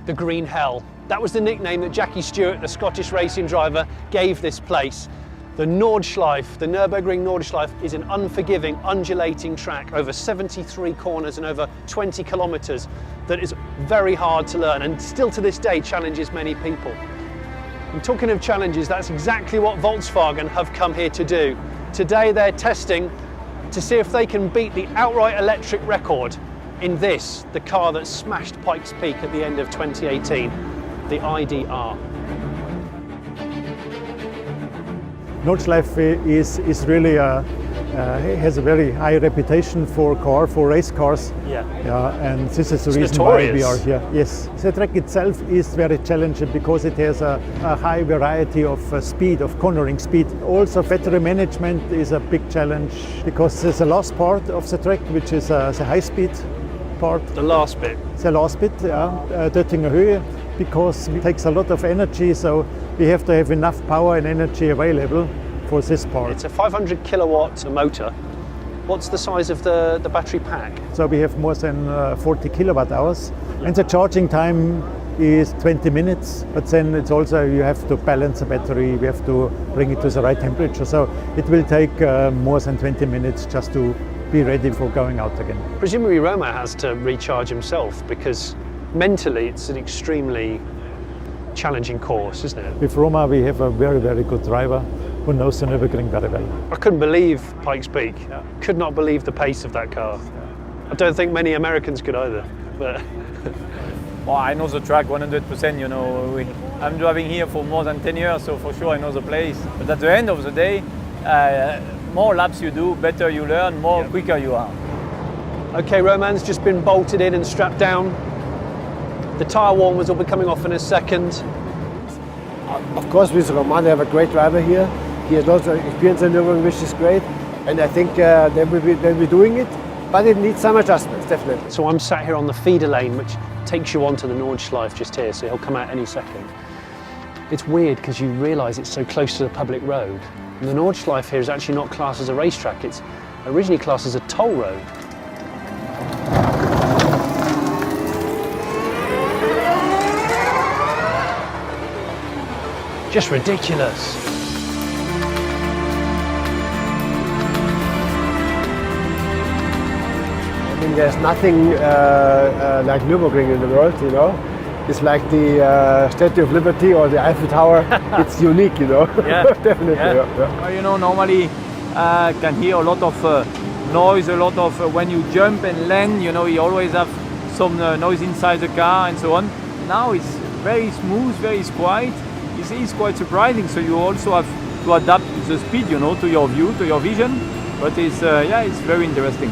The Green Hell. That was the nickname that Jackie Stewart, the Scottish racing driver, gave this place. The Nordschleife, the Nürburgring Nordschleife, is an unforgiving, undulating track over 73 corners and over 20 kilometres that is very hard to learn and still to this day challenges many people. And talking of challenges, that's exactly what Volkswagen have come here to do. Today they're testing to see if they can beat the outright electric record in this, the car that smashed Pikes Peak at the end of 2018, the ID.R. Nordschleife is really has a very high reputation for race cars. Yeah. And this is the It's reason notorious. why we are here. Yes. The track itself is very challenging because it has a high variety of speed, of cornering speed. Also, battery management is a big challenge because there's a last part of the track, which is the high-speed part. The last bit. The last bit, Döttinger Höhe, because it takes a lot of energy, so we have to have enough power and energy available for this part. It's a 500 kilowatt motor. What's the size of the battery pack? So we have more than 40 kilowatt hours, and the charging time is 20 minutes, but then it's also, you have to balance the battery, we have to bring it to the right temperature, so it will take more than 20 minutes just to be ready for going out again. Presumably Romain has to recharge himself because mentally it's an extremely challenging course, isn't it? With Romain we have a very, very good driver who knows the Nürburgring very well. I couldn't believe Pikes Peak. Could not believe the pace of that car. I don't think many Americans could either. But well, I know the track 100%, you know. I'm driving here for more than 10 years, so for sure I know the place. But at the end of the day, more laps you do, better you learn, quicker you are. Okay, Romain's just been bolted in and strapped down. The tyre warmers will be coming off in a second. Of course, with Romain, they have a great driver here. He has lots of experience in Nürburgring, which is great. And I think they'll be doing it, but it needs some adjustments, definitely. So I'm sat here on the feeder lane, which takes you onto the Nordschleife just here, so he'll come out any second. It's weird because you realise it's so close to the public road. And the Nordschleife here is actually not classed as a racetrack, it's originally classed as a toll road. Just ridiculous. I mean, there's nothing like Nürburgring in the world, you know. It's like the Statue of Liberty or the Eiffel Tower. It's unique, you know. Yeah, Definitely. yeah. Yeah. You know, normally can hear a lot of noise, a lot of when you jump and land, you know, you always have some noise inside the car and so on. Now it's very smooth, very quiet. You see, it's quite surprising. So you also have to adapt the speed, you know, to your view, to your vision. But it's it's very interesting.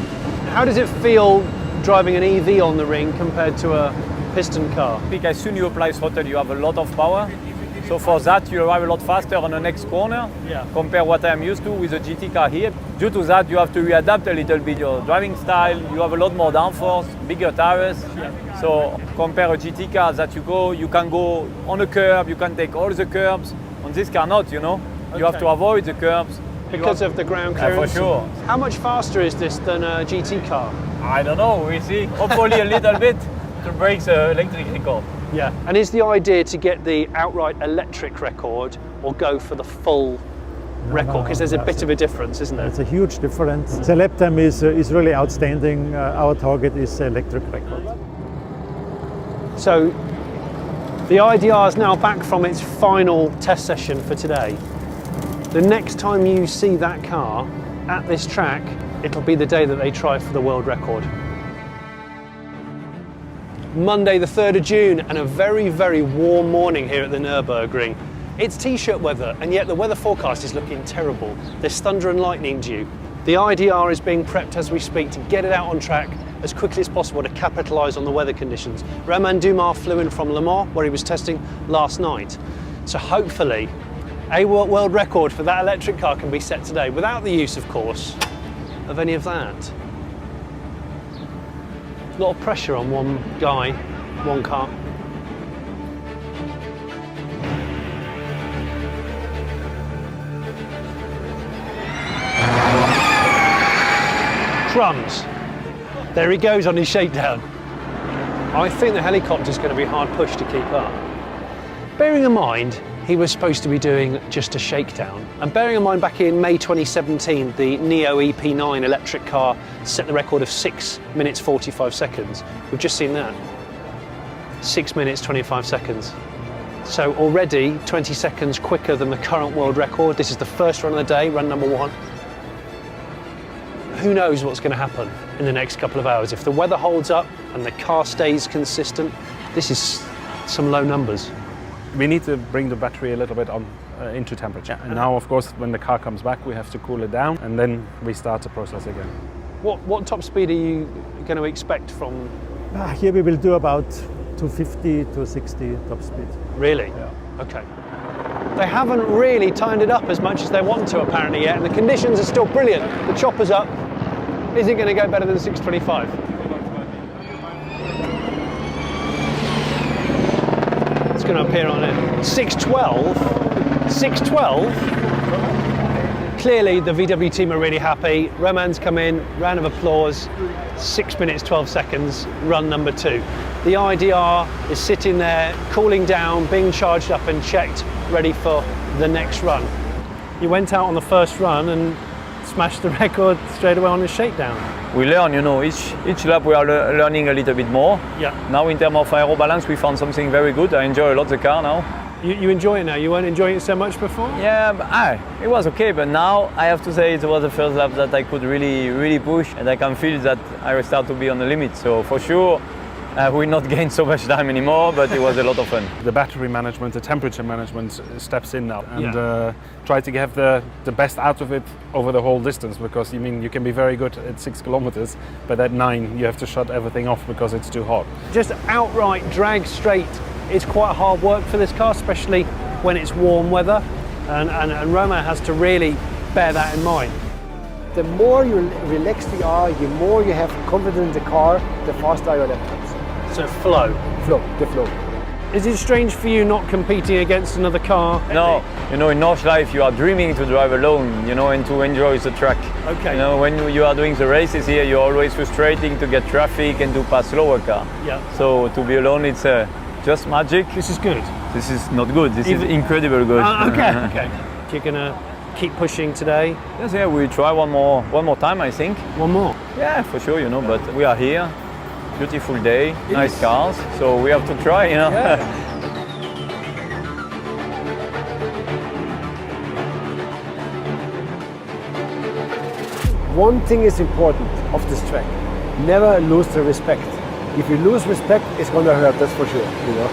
How does it feel driving an EV on the ring compared to a piston car? As soon as you apply throttle, you have a lot of power. So for that, you arrive a lot faster on the next corner compared what I'm used to with a GT car here. Due to that, you have to readapt a little bit your driving style. You have a lot more downforce, bigger tires. So compare a GT car that you can go on a curb, you can take all the curbs. On this car, not, you know. You have to avoid the curbs. Because of the ground clearance? For sure. How much faster is this than a GT car? I don't know, we see. Hopefully a little bit to break the electric record. Yeah. And is the idea to get the outright electric record or go for the full record? Because there's a bit of a difference, isn't there? It's a huge difference. The lap time is really outstanding. Our target is the electric record. So the ID.R is now back from its final test session for today. The next time you see that car at this track, it'll be the day that they try for the world record. Monday the 3rd of June and a very, very warm morning here at the Nürburgring. It's t-shirt weather and yet the weather forecast is looking terrible. There's thunder and lightning due. The ID.R is being prepped as we speak to get it out on track as quickly as possible to capitalise on the weather conditions. Romain Dumas flew in from Le Mans where he was testing last night. So hopefully a world record for that electric car can be set today without the use, of course, of any of that. A lot of pressure on one guy, one car. Crumbs. There he goes on his shakedown. I think the helicopter's going to be hard pushed to keep up. Bearing in mind, he was supposed to be doing just a shakedown. And bearing in mind, back in May 2017, the NIO EP9 electric car set the record of 6 minutes 45 seconds. We've just seen that. 6 minutes 25 seconds. So already 20 seconds quicker than the current world record. This is the first run of the day, run number 1. Who knows what's going to happen in the next couple of hours. If the weather holds up and the car stays consistent, this is some low numbers. We need to bring the battery a little bit on into temperature. And now, of course, when the car comes back, we have to cool it down and then we start the process again. What top speed are you going to expect from? Here we will do about 250 to 60 top speed. Really? Yeah. Okay. They haven't really timed it up as much as they want to apparently yet, and the conditions are still brilliant. The chopper's up. Is it going to go better than 625? It's going to appear on it. 612? 612? Clearly the VW team are really happy. Romain's come in, round of applause. 6 minutes 12 seconds, run number 2. The ID.R is sitting there, cooling down, being charged up and checked, ready for the next run. You went out on the first run and smashed the record straight away on the shakedown. We learn, you know, each lap we are learning a little bit more. Yeah. Now in terms of aero balance, we found something very good. I enjoy a lot the car now. You enjoy it now? You weren't enjoying it so much before? Yeah, but, it was okay, but now I have to say it was the first lap that I could really push, and I can feel that I start to be on the limit. So for sure, we not gain so much time anymore, but it was a lot of fun. The battery management, the temperature management steps in now and try to have the best out of it over the whole distance, because you can be very good at 6 kilometers, but at 9 you have to shut everything off because it's too hot. Just outright drag straight is quite hard work for this car, especially when it's warm weather, and Romain has to really bear that in mind. The more you relaxed you are, the more you have confidence in the car, the faster your lap times. So flow. The flow. Is it strange for you not competing against another car? No, you know, in Nordschleife you are dreaming to drive alone, you know, and to enjoy the track. Okay. You know, when you are doing the races here, you're always frustrating to get traffic and to pass slower car. Yeah. So to be alone, it's just magic. This is good. This is not good. This is incredible good. Okay. You're gonna keep pushing today. Yes, yeah, we try one more time, I think. One more. Yeah, for sure, you know. But we are here. Beautiful day, nice cars. So we have to try, you know. Yeah. One thing is important of this track: never lose the respect. If you lose respect, it's gonna hurt. That's for sure. You know.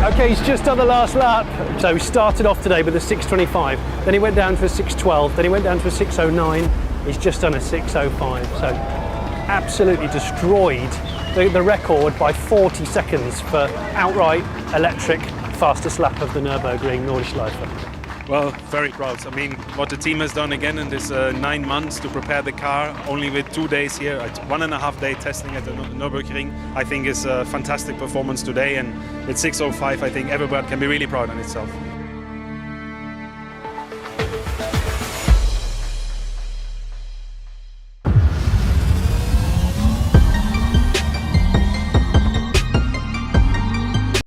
Okay, he's just done the last lap. So he started off today with a 6:25, then he went down to a 6:12, then he went down to a 6:09. He's just done a 6:05. So absolutely destroyed the record by 40 seconds for outright electric fastest lap of the Nürburgring Nordschleife. Well, very proud. I mean, what the team has done again in this 9 months to prepare the car, only with 2 days here, 1.5 day testing at the Nürburgring, I think is a fantastic performance today. And with 6:05, I think everybody can be really proud on itself.